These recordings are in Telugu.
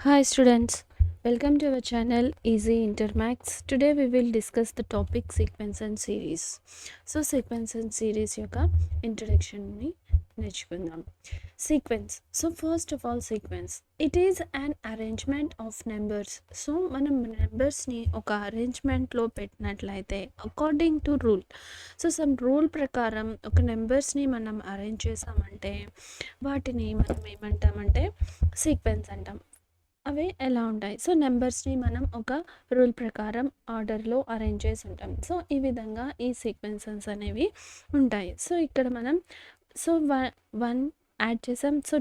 Hi students, welcome to our channel Easy Intermax. Today we will discuss the topic sequence and series. So sequence and series యొక్క introduction ని నేర్చుకుందాం. Sequence. So first of all sequence. It is an arrangement of numbers. So మనం నెంబర్స్ని ఒక అరేంజ్మెంట్లో పెట్టినట్లయితే according to rule. So some rule ప్రకారం ఒక నెంబర్స్ని మనం అరేంజ్ చేసామంటే వాటిని మనం ఏమంటామంటే సీక్వెన్స్ అంటాం. అవి ఎలా ఉంటాయి? సో నెంబర్స్ని మనం ఒక రూల్ ప్రకారం ఆర్డర్లో అరేంజ్ చేసి ఉంటాం. సో ఈ విధంగా ఈ సీక్వెన్సెస్ అనేవి ఉంటాయి. సో ఇక్కడ మనం సో వన్ యాడ్ చేసాం, సో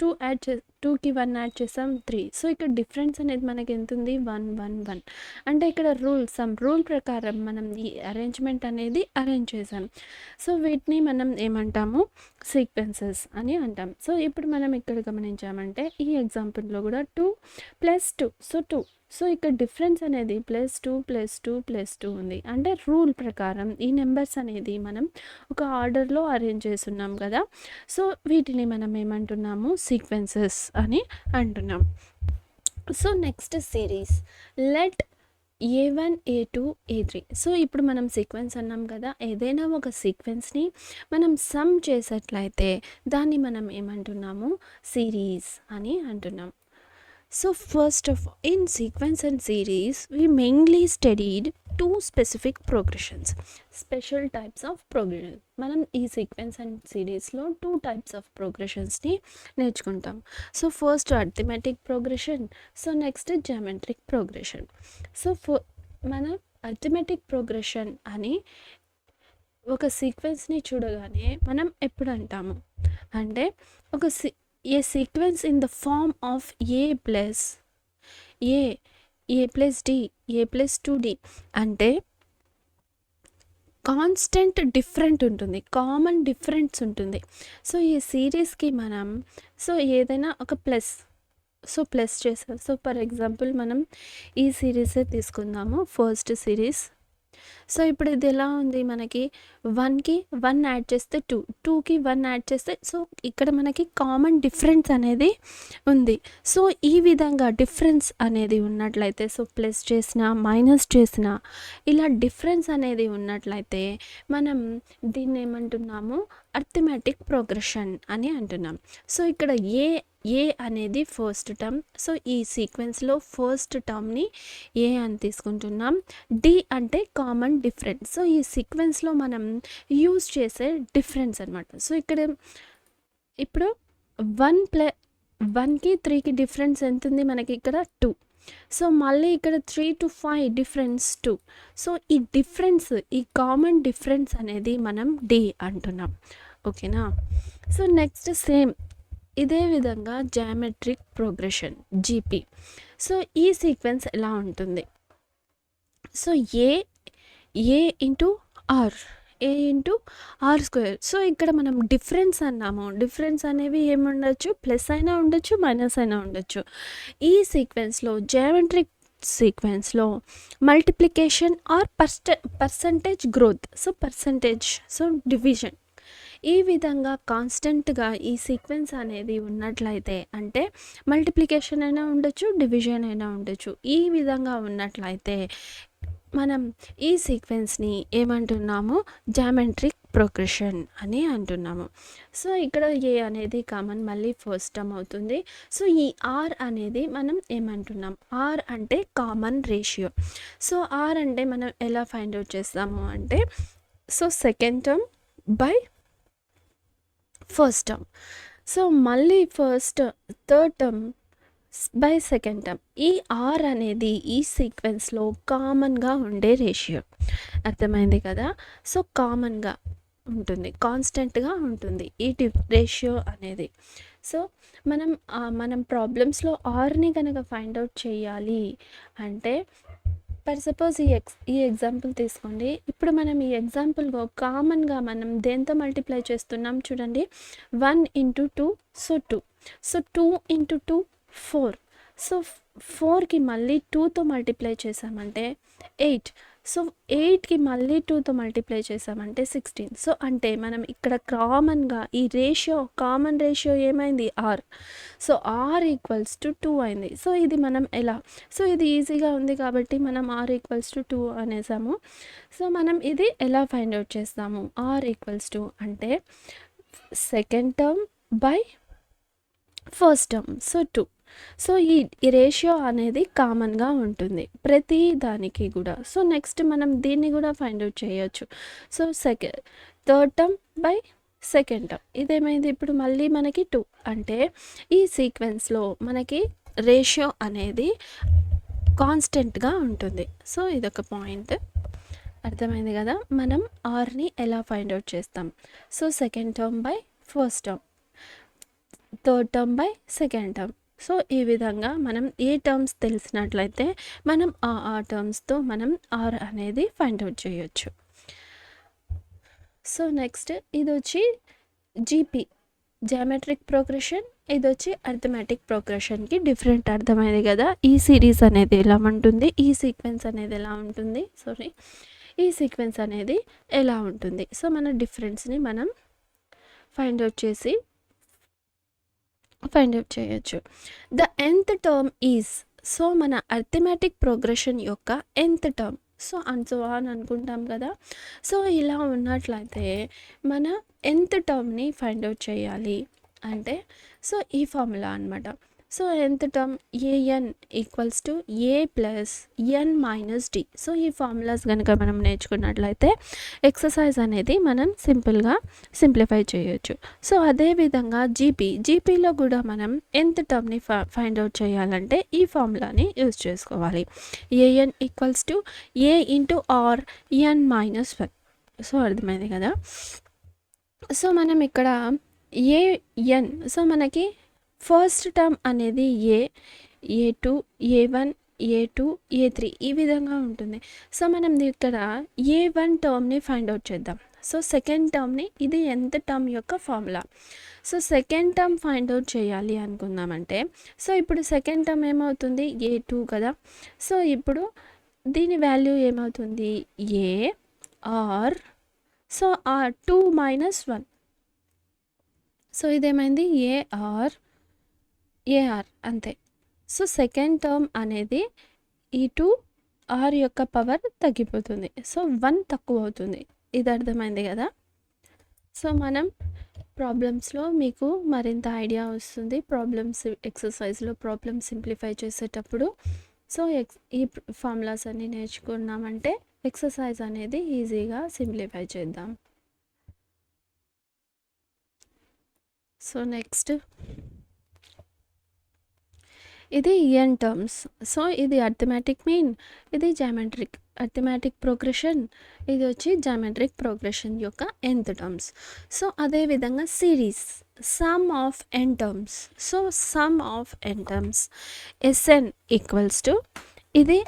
టూ యాడ్ చే 2కి 1 యాడ్ చేసాం 3. సో ఇక్కడ డిఫరెన్స్ అనేది మనకి ఎంత ఉంది? 1 1 1. అంటే ఇక్కడ రూల్ ప్రకారం మనం ఈ అరేంజ్మెంట్ అనేది అరేంజ్ చేసాం. సో వీటిని మనం ఏమంటాము? సీక్వెన్సెస్ అని అంటాం. సో ఇప్పుడు మనం ఇక్కడ గమనించామంటే ఈ ఎగ్జాంపుల్లో కూడా 2 + 2. సో 2. సో ఇక్కడ డిఫరెన్స్ అనేది +2 +2 +2 ఉంది. అంటే రూల్ ప్రకారం ఈ నెంబర్స్ అనేది మనం ఒక ఆర్డర్లో అరేంజ్ చేస్తున్నాం కదా. సో వీటిని మనం ఏమంటున్నాము? సీక్వెన్సెస్ అని అంటున్నాం. So next series let A1 A2 A3. So ఇప్పుడు మనం సీక్వెన్స్ అన్నాం కదా, ఏదైనా ఒక సీక్వెన్స్ని మనం సమ్ చేసేట్లయితే దాన్ని మనం ఏమంటున్నాము? సిరీస్ అని అంటున్నాం. So first of all, in sequence and series, we mainly studied two specific progressions, special types of progression. మనం ఈ సీక్వెన్స్ అండ్ సిరీస్లో 2 types of progressionsని నేర్చుకుంటాం. So first arithmetic progression, so next geometric progression. So మన అర్థమెటిక్ ప్రోగ్రెషన్ అని ఒక సీక్వెన్స్ని చూడగానే మనం ఎప్పుడు అంటాము అంటే ఒక a sequence in the form of a plus d a plus 2d అంటే కాన్స్టెంట్ డిఫరెంట్ ఉంటుంది, కామన్ డిఫరెన్స్ ఉంటుంది. సో ఈ సిరీస్కి మనం సో ఏదైనా ఒక ప్లస్ చేసాం. సో ఫర్ ఎగ్జాంపుల్ మనం ఈ సిరీసే తీసుకుందాము, ఫస్ట్ సిరీస్. సో ఇప్పుడు ఇది ఎలా ఉంది? మనకి 1కి 1 యాడ్ చేస్తే 2, 2కి 1 యాడ్ చేస్తే సో ఇక్కడ మనకి కామన్ డిఫరెన్స్ అనేది ఉంది. సో ఈ విధంగా డిఫరెన్స్ అనేది ఉన్నట్లయితే సో ప్లస్ చేసినా మైనస్ చేసినా ఇలా డిఫరెన్స్ అనేది ఉన్నట్లయితే మనం దీన్ని ఏమంటున్నాము? అర్థమెటిక్ ప్రోగ్రెషన్ అని అంటున్నాం. సో ఇక్కడ ఏ అనేది ఫస్ట్ టర్మ్. సో ఈ సీక్వెన్స్లో ఫస్ట్ టర్మ్ని ఏ అని తీసుకుంటున్నాం. డి అంటే కామన్ డిఫరెన్స్. సో ఈ సీక్వెన్స్లో మనం యూజ్ చేసే డిఫరెన్స్ అనమాట. సో ఇక్కడ ఇప్పుడు 1కి 3కి డిఫరెన్స్ ఎంత ఉంది? మనకి ఇక్కడ 2. సో మళ్ళీ ఇక్కడ 3 to 5 డిఫరెన్స్ 2. సో ఈ డిఫరెన్స్, ఈ కామన్ డిఫరెన్స్ అనేది మనం డి అంటున్నాం. ఓకేనా? సో నెక్స్ట్ సేమ్ ఇదే విధంగా జామెట్రిక్ ప్రోగ్రెషన్ జీపీ. సో ఈ సీక్వెన్స్ ఎలా ఉంటుంది? So A into R, A into R square. So ఇక్కడ మనం డిఫరెన్స్ అన్నాము. డిఫరెన్స్ అనేవి ఏముండొచ్చు? ప్లస్ అయినా ఉండొచ్చు, మైనస్ అయినా ఉండొచ్చు. ఈ సీక్వెన్స్లో జామెట్రిక్ సీక్వెన్స్లో multiplication or percentage growth, so percentage, so division, ఈ విధంగా కాన్స్టెంట్గా ఈ సీక్వెన్స్ అనేది ఉన్నట్లయితే అంటే మల్టిప్లికేషన్ అయినా ఉండొచ్చు, డివిజన్ అయినా ఉండొచ్చు. ఈ విధంగా ఉన్నట్లయితే మనం ఈ సీక్వెన్స్ని ఏమంటున్నాము? జామెట్రిక్ ప్రోగ్రెషన్ అని అంటున్నాము. సో ఇక్కడ ఏ అనేది కామన్, మళ్ళీ ఫస్ట్ టర్మ్ అవుతుంది. సో ఈ ఆర్ అనేది మనం ఏమంటున్నాం? ఆర్ అంటే కామన్ రేషియో. సో ఆర్ అంటే మనం ఎలా ఫైండ్ అవుట్ చేస్తాము అంటే so second term by first term. So మళ్ళీ third term by second term. ఈ ఆర్ అనేది ఈ సీక్వెన్స్లో కామన్గా ఉండే రేషియో. అర్థమైంది కదా? సో కామన్గా ఉంటుంది, కాన్స్టెంట్గా ఉంటుంది ఈ రేషియో అనేది. సో మనం ప్రాబ్లమ్స్లో ఆర్ని కనుక ఫైండ్ అవుట్ చేయాలి అంటే ఫర్ సపోజ్ ఈ ఎగ్జాంపుల్ తీసుకోండి. ఇప్పుడు మనం ఈ ఎగ్జాంపుల్గా కామన్గా మనం దేంతో మల్టిప్లై చేస్తున్నాం చూడండి. 1 into 2, so 2. So 2 into 2 4. So 4కి మళ్ళీ 2తో మల్టిప్లై చేసామంటే 8. సో 8కి మళ్ళీ 2తో మల్టిప్లై చేసామంటే 16. సో అంటే మనం ఇక్కడ కామన్గా ఈ కామన్ రేషియో ఏమైంది R. So R equals to 2 అయింది. సో ఇది మనం ఎలా, సో ఇది ఈజీగా ఉంది కాబట్టి మనం ఆర్ ఈక్వల్స్ టు 2 అనేసాము. సో మనం ఇది ఎలా ఫైండ్ అవుట్ చేస్తాము, ఆర్ ఈక్వల్స్ టు అంటే second term by first term, so 2. So ఈ రేషియో అనేది కామన్గా ఉంటుంది ప్రతి దానికి కూడా. సో నెక్స్ట్ మనం దీన్ని కూడా ఫైండ్ అవుట్ చేయొచ్చు. So third term by second term, ఇదేమైంది ఇప్పుడు మళ్ళీ మనకి 2. అంటే ఈ సీక్వెన్స్లో మనకి రేషియో అనేది కాన్స్టెంట్గా ఉంటుంది. సో ఇదొక పాయింట్ అర్థమైంది కదా. మనం ఆర్ని ఎలా ఫైండ్ అవుట్ చేస్తాం, so second term by first term, third term by second term. So ఈ విధంగా మనం ఏ టర్మ్స్ తెలిసినట్లయితే మనం ఆ టర్మ్స్తో మనం ఆర్ అనేది ఫైండ్ అవుట్ చేయొచ్చు. సో నెక్స్ట్ ఇది వచ్చి జీపీ జామెట్రిక్ ప్రోగ్రెషన్, ఇది వచ్చి అర్థమెటిక్ ప్రోగ్రెషన్కి డిఫరెంట్, అర్థమైంది కదా. ఈ సిరీస్ అనేది ఎలా ఉంటుంది, ఈ సీక్వెన్స్ అనేది ఎలా ఉంటుంది, ఈ సీక్వెన్స్ అనేది ఎలా ఉంటుంది. సో మన డిఫరెన్స్ని మనం ఫైండ్ అవుట్ చేయొచ్చు. The nth term is, so మన అర్థమెటిక్ ప్రోగ్రెషన్ యొక్క nth టర్మ్, సో అని అనుకుంటాం కదా. సో ఇలా ఉన్నట్లయితే మన nth టర్మ్ని ఫైండ్ అవుట్ చేయాలి అంటే సో ఈ ఫార్ములా అనమాట. So nth term an equals to a plus n minus d. So ఈ ఫార్ములాస్ కనుక మనం నేర్చుకున్నట్లయితే ఎక్సర్సైజ్ అనేది మనం సింప్లిఫై చేయొచ్చు. సో అదేవిధంగా జీపీలో కూడా మనం nth టర్మ్ని ఫైండ్ అవుట్ చేయాలంటే ఈ ఫార్ములాని యూజ్ చేసుకోవాలి. an equals to a into R n minus 1. So అర్థమైంది కదా. సో మనం ఇక్కడ an, సో మనకి ఫస్ట్ టర్మ్ అనేది a2 a1 a2 a3 ఈ విధంగా ఉంటుంది. సో మనం ఇక్కడ a1 టర్మ్ని ఫైండ్ అవుట్ చేద్దాం. సో సెకండ్ టర్మ్ని, ఇది nth టర్మ్ యొక్క formula. So second term find out చేయాలి అనుకుందామంటే సో ఇప్పుడు సెకండ్ టర్మ్ ఏమవుతుంది a2 కదా. సో ఇప్పుడు దీని వాల్యూ ఏమవుతుంది a R, so R 2 minus 1. So ఇదేమైంది ఏఆర్ అంతే. సో సెకండ్ టర్మ్ అనేది ఈ 2 ఆర్ యొక్క పవర్ తగ్గిపోతుంది, సో 1 తక్కువ అవుతుంది. ఇది అర్థమైంది కదా. సో మనం ప్రాబ్లమ్స్లో మీకు మరింత ఐడియా వస్తుంది. ఎక్సర్సైజ్లో ప్రాబ్లమ్స్ సింప్లిఫై చేసేటప్పుడు సో ఈ ఫార్ములాస్ అన్నీ నేర్చుకున్నామంటే ఎక్సర్సైజ్ అనేది ఈజీగా సింప్లిఫై చేద్దాం. సో నెక్స్ట్ ఇది n టర్మ్స్. సో ఇది అర్థమెటిక్ మీన్, ఇది అర్థమెటిక్ ప్రోగ్రెషన్, ఇది వచ్చి జామెట్రిక్ ప్రోగ్రెషన్ యొక్క nth టర్మ్స్. సో అదేవిధంగా series some of n terms. So some of n terms Sn equals to ఇది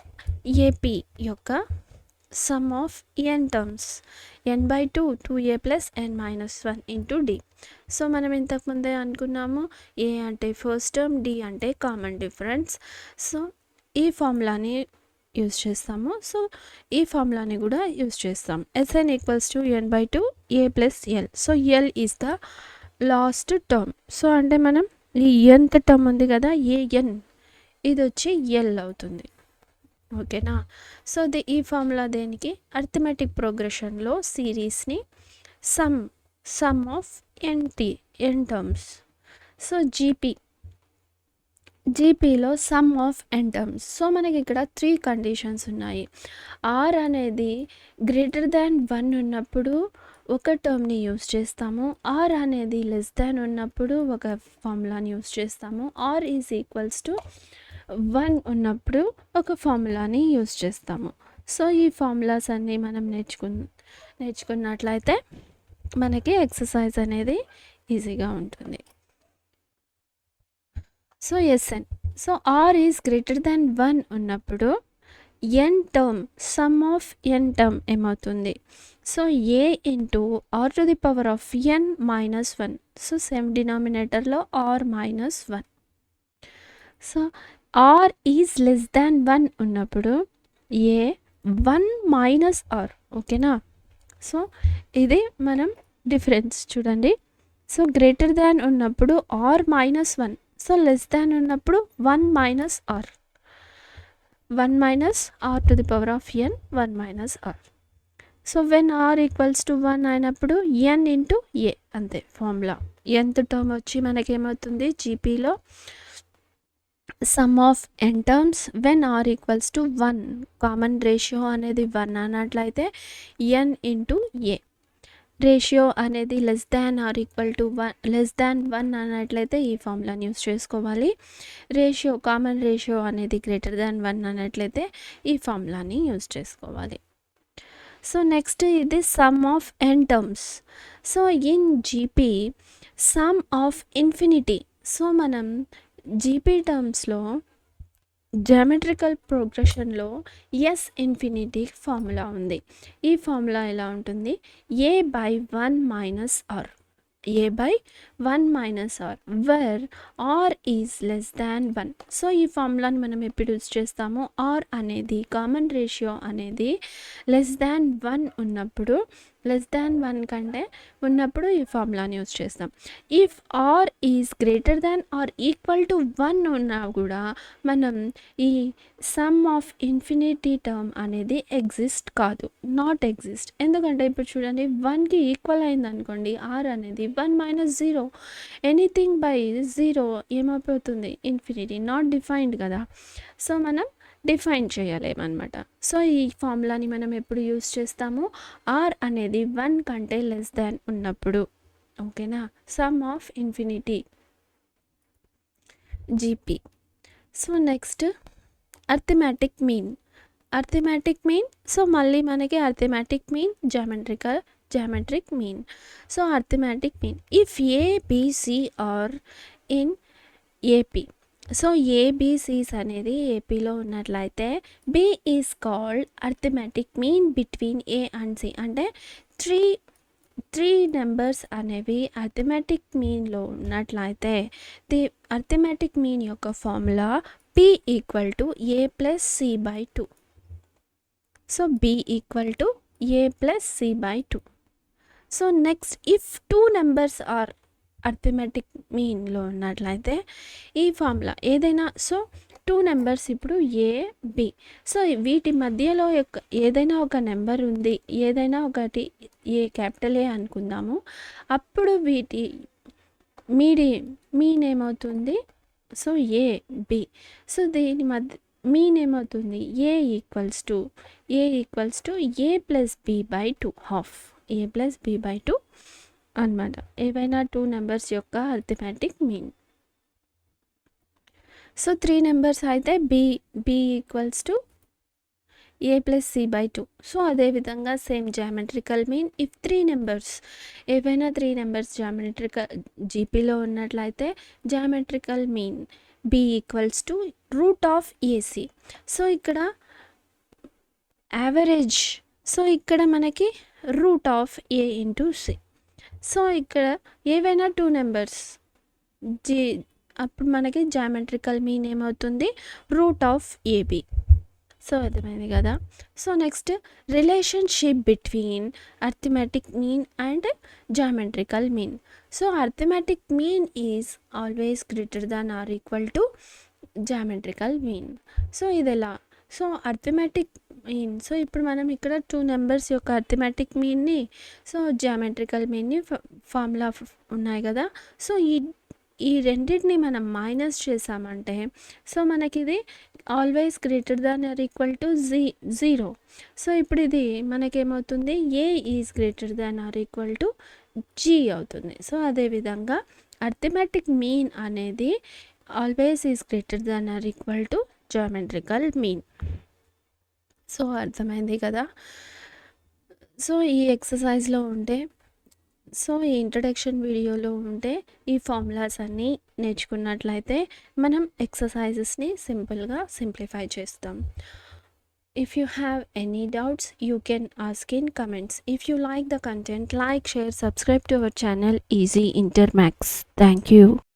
ఏపీ యొక్క some of n terms n/2 2a plus n minus 1 into d. So మనం ఇంతకుముందే అనుకున్నాము ఏ అంటే ఫస్ట్ టర్మ్, డి అంటే కామన్ డిఫరెన్స్. సో ఈ ఫార్ములాని యూజ్ చేస్తాము. సో ఈ ఫార్ములాని కూడా యూజ్ చేస్తాం. Sn equals to n/2 a plus l. So l is the last term. So అంటే మనం ఈ nth టర్మ్ ఉంది కదా an, ఇది వచ్చి l అవుతుంది. ఓకేనా. సో ఈ ఫార్ములా దేనికి, అర్థమెటిక్ ప్రోగ్రెషన్లో సిరీస్ని sum of n terms. So జీపీలో sum of n terms. So మనకి ఇక్కడ 3 కండిషన్స్ ఉన్నాయి. ఆర్ అనేది గ్రేటర్ దాన్ 1 ఉన్నప్పుడు ఒక టర్మ్ని యూజ్ చేస్తాము, ఆర్ అనేది లెస్ దాన్ ఉన్నప్పుడు ఒక ఫార్ములాని యూజ్ చేస్తాము, ఆర్ ఈజ్ ఈక్వల్స్ టు 1 ఉన్నప్పుడు ఒక ఫార్ములాని యూజ్ చేస్తాము. సో ఈ ఫార్ములాస్ అన్నీ మనం నేర్చుకున్నట్లయితే మనకి ఎక్సర్సైజ్ అనేది ఈజీగా ఉంటుంది. So Sn, so R is greater than 1 ఉన్నప్పుడు n term, sum of n term ఏమవుతుంది, so a into R to the power of n minus 1. So same డినామినేటర్లో R minus 1. So R is less than 1 ఉన్నప్పుడు a 1 మైనస్ ఆర్. ఓకేనా? సో ఇది మనం డిఫరెన్స్ చూడండి. సో గ్రేటర్ దాన్ ఉన్నప్పుడు ఆర్ -1, సో లెస్ దాన్ ఉన్నప్పుడు 1 minus R, 1 minus R to the power of n, 1 minus R. So when are equals to 1 అయినప్పుడు n ఇంటూ ఏ, అంతే ఫార్ములా. nth టర్మ్ వచ్చి మనకేమవుతుంది జీపీలో sum of n terms when are equals to 1, common ratio అనేది 1 అన్నట్లయితే n ఇంటూ ఏ. రేషియో అనేది less than are equal to 1, less than 1 అన్నట్లయితే ఈ ఫార్ములాని యూస్ చేసుకోవాలి. రేషియో, కామన్ రేషియో అనేది గ్రేటర్ దాన్ 1 అన్నట్లయితే ఈ ఫార్ములాని యూస్ చేసుకోవాలి. సో నెక్స్ట్ ఇది sum of n terms. So in GP sum of infinity. So మనం జీపీ టర్మ్స్లో జామెట్రికల్ ప్రోగ్రెషన్లో ఎస్ ఇన్ఫినిటీ ఫార్ములా ఉంది. ఈ ఫార్ములా ఎలా ఉంటుంది? a/1 minus R, a/1 minus R where R is less than 1. So ఈ ఫార్ములాని మనం ఎప్పుడు యూజ్ చేస్తాము? ఆర్ అనేది కామన్ రేషియో అనేది లెస్ దాన్ 1 ఉన్నప్పుడు, లెస్ దాన్ 1 కంటే ఉన్నప్పుడు ఈ ఫార్ములాని యూజ్ చేస్తాం. If R is greater than are equal to 1 ఉన్నా కూడా మనం ఈ సమ్ ఆఫ్ ఇన్ఫినిటీ టర్మ్ అనేది ఎగ్జిస్ట్ కాదు, నాట్ ఎగ్జిస్ట్. ఎందుకంటే ఇప్పుడు చూడండి 1కి ఈక్వల్ అయింది అనుకోండి, ఆర్ అనేది 1 మైనస్ 0, ఎనీథింగ్ బై 0 ఏమైపోతుంది? ఇన్ఫినిటీ, నాట్ డిఫైన్డ్ కదా. సో మనం డిఫైన్ చేయలేమన్నమాట. సో ఈ ఫార్ములాని మనం ఎప్పుడు యూస్ చేస్తాము? ఆర్ అనేది 1 కంటే లెస్ దాన్ ఉన్నప్పుడు. ఓకేనా? Sum of infinity GP. So next arithmetic mean. Arithmetic mean, so మళ్ళీ మనకి arithmetic mean, geometric mean. So arithmetic mean if A B C are in AP. So ఏబిసిస్ అనేది ఏపీలో ఉన్నట్లయితే B is called arithmetic mean between A and C. అంటే త్రీ నెంబర్స్ అనేవి అర్థమెటిక్ మీన్లో ఉన్నట్లయితే ది అర్థమెటిక్ మీన్ యొక్క formula B equal to A plus C by 2. So B equal to A plus C by 2. So next if 2 numbers are arithmetic మీన్లో ఉన్నట్లయితే ఈ ఫార్ములా ఏదైనా, సో 2 నెంబర్స్ ఇప్పుడు ఏ బి, సో వీటి మధ్యలో ఏదైనా ఒక నెంబర్ ఉంది, ఏదైనా ఒకటి ఏ క్యాపిటల్ ఏ అనుకుందాము, అప్పుడు వీటి మీన్ ఏమవుతుంది? So A B. సో దీని మధ్య మీన్ ఏమవుతుంది? A equals to A plus b by 2, half a plus b by 2 అన్నమాట. ఏవైనా 2 నెంబర్స్ యొక్క అర్థమెటిక్ మీన్. సో 3 నెంబర్స్ అయితే b equals to A plus C by 2. So అదేవిధంగా same geometrical mean if 3 numbers, ఏవైనా 3 నెంబర్స్ జామెట్రికల్ జీపీలో ఉన్నట్లయితే geometrical mean b equals to root of a c. So ఇక్కడ యావరేజ్, సో ఇక్కడ మనకి root of a into C. So ఇక్కడ ఏవైనా 2 నెంబర్స్ అప్పుడు మనకి జామెట్రికల్ మీన్ ఏమవుతుంది? Root of A B. సో అర్థమైంది కదా. So next relationship between arithmetic mean and geometrical mean. So arithmetic mean is always greater than are equal to geometrical mean. So ఇది ఎలా? సో అర్థమెటిక్ మీన్, సో ఇప్పుడు మనం ఇక్కడ 2 నెంబర్స్ యొక్క అర్థమెటిక్ మీన్ని, సో జామెట్రికల్ మీన్ని ఫార్ములా ఉన్నాయి కదా, సో ఈ రెండింటిని మనం మైనస్ చేసామంటే సో మనకి ఇది always greater than are equal to 0. So ఇప్పుడు ఇది మనకేమవుతుంది? A is greater than are equal to g అవుతుంది. సో అదేవిధంగా అర్థమెటిక్ మీన్ అనేది always is greater than are equal to geometrical mean. So అర్థమైంది కదా. సో ఈ ఎక్సర్సైజ్లో ఉంటే, సో ఈ ఇంట్రడక్షన్ వీడియోలో ఉంటే ఈ ఫార్ములాస్ అన్నీ నేర్చుకున్నట్లయితే మనం ఎక్సర్సైజెస్ని సింపుల్గా సింప్లిఫై చేస్తాం. If you have any doubts, you can ask in comments. If you like the content, like, share, subscribe to our channel Easy Inter Maths. Thank you.